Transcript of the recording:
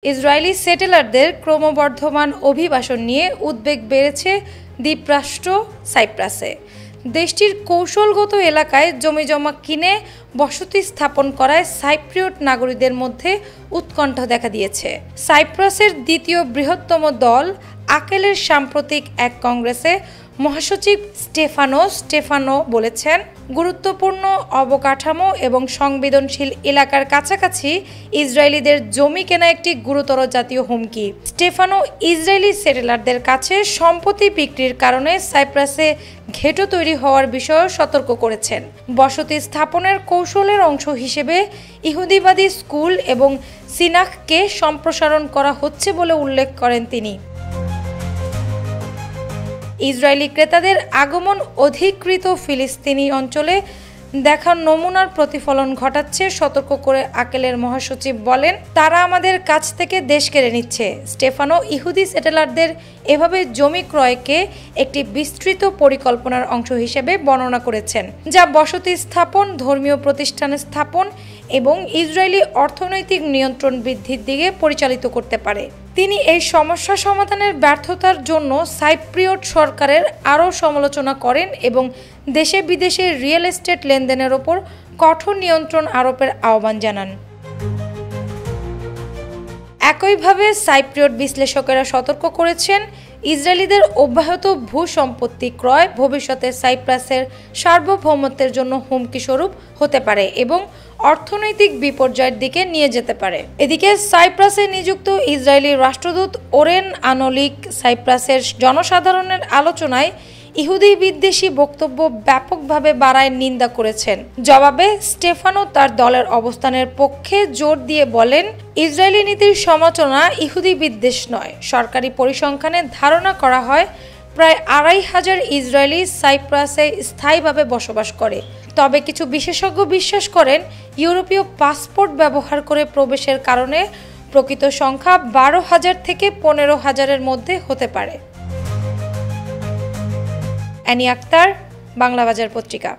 Israeli সেটেলারদের ক্রমবর্ধমান অভিবাসন নিয়ে উদ্বেগ বেড়েছে দ্বীপরাষ্ট্র সাইপ্রাসে। দেশটির কৌশলগত এলাকায় জমিজমা কিনে বসতি স্থাপন করায় সাইপ্রিয়ট নাগরিকদের মধ্যে উৎকণ্ঠা দেখা দিয়েছে। সাইপ্রাসের দ্বিতীয় বৃহত্তম দল আকেলের সাম্প্রতিক এক কংগ্রেসে মহাসচিব স্টেফানো বলেছেন, গুরুত্বপূর্ণ অবকাঠামো এবং সংবেদনশীল এলাকার কাছাকাছি ইসরায়েলিদের জমি কেনা একটি গুরুতর জাতীয় হুমকি। স্টেফানো ইসরায়েলি সেটেলারদের কাছে সম্পত্তি বিক্রির কারণে সাইপ্রাসে ঘেঁটো তৈরি হওয়ার বিষয়ে সতর্ক করেছেন। বসতি স্থাপনের কৌশলের অংশ হিসেবে ইহুদিবাদী স্কুল এবং সিনাখকে সম্প্রসারণ করা হচ্ছে বলে উল্লেখ করেন তিনি। ইসরায়েলি ক্রেতাদের আগমন অধিকৃত ফিলিস্তিনি অঞ্চলে দেখার নমুনার প্রতিফলন ঘটাচ্ছে সতর্ক করে আকেলের মহাসচিব বলেন, তারা আমাদের কাছ থেকে দেশ কেড়ে নিচ্ছে। স্টেফানো ইহুদি সেটেলারদের এভাবে জমি ক্রয়কে একটি বিস্তৃত পরিকল্পনার অংশ হিসেবে বর্ণনা করেছেন, যা বসতি স্থাপন, ধর্মীয় প্রতিষ্ঠান স্থাপন এবং ইসরায়েলি অর্থনৈতিক নিয়ন্ত্রণ বৃদ্ধির দিকে পরিচালিত করতে পারে। তিনি এই সমস্যা সমাধানের ব্যর্থতার জন্য সাইপ্রিয়ট সরকারের আরও সমালোচনা করেন এবং দেশে বিদেশে রিয়েল এস্টেট লেনদেনের ওপর কঠোর নিয়ন্ত্রণ আরোপের আহ্বান জানান। একইভাবে সাইপ্রিয়ট বিশ্লেষকেরা সতর্ক করেছেন, ইসরায়েলিদের অব্যাহত ভূসম্পত্তি ক্রয় ভবিষ্যতে সাইপ্রাসের সার্বভৌমত্বের জন্য হুমকি স্বরূপ হতে পারে এবং অর্থনৈতিক বিপর্যয়ের দিকে নিয়ে যেতে পারে। এদিকে সাইপ্রাসে নিযুক্ত ইসরায়েলি রাষ্ট্রদূত ওরেন আনোলিক সাইপ্রাসের জনসাধারণের আলোচনায় ইহুদি বিদ্বেষী বক্তব্য ব্যাপকভাবে বাড়ায় নিন্দা করেছেন। জবাবে স্টেফানো তার দলের অবস্থানের পক্ষে জোর দিয়ে বলেন, ইসরায়েলি নীতির সমালোচনা ইহুদি বিদ্বেষ নয়। সরকারি পরিসংখ্যানে ধারণা করা হয় প্রায় ২৫০০ ইসরায়েলি সাইপ্রাসে স্থায়ীভাবে বসবাস করে। তবে কিছু বিশেষজ্ঞ বিশ্বাস করেন, ইউরোপীয় পাসপোর্ট ব্যবহার করে প্রবেশের কারণে প্রকৃত সংখ্যা ১২,০০০ থেকে ১৫,০০০-এর মধ্যে হতে পারে। অ্যানি আক্তার, বাংলা বাজার পত্রিকা।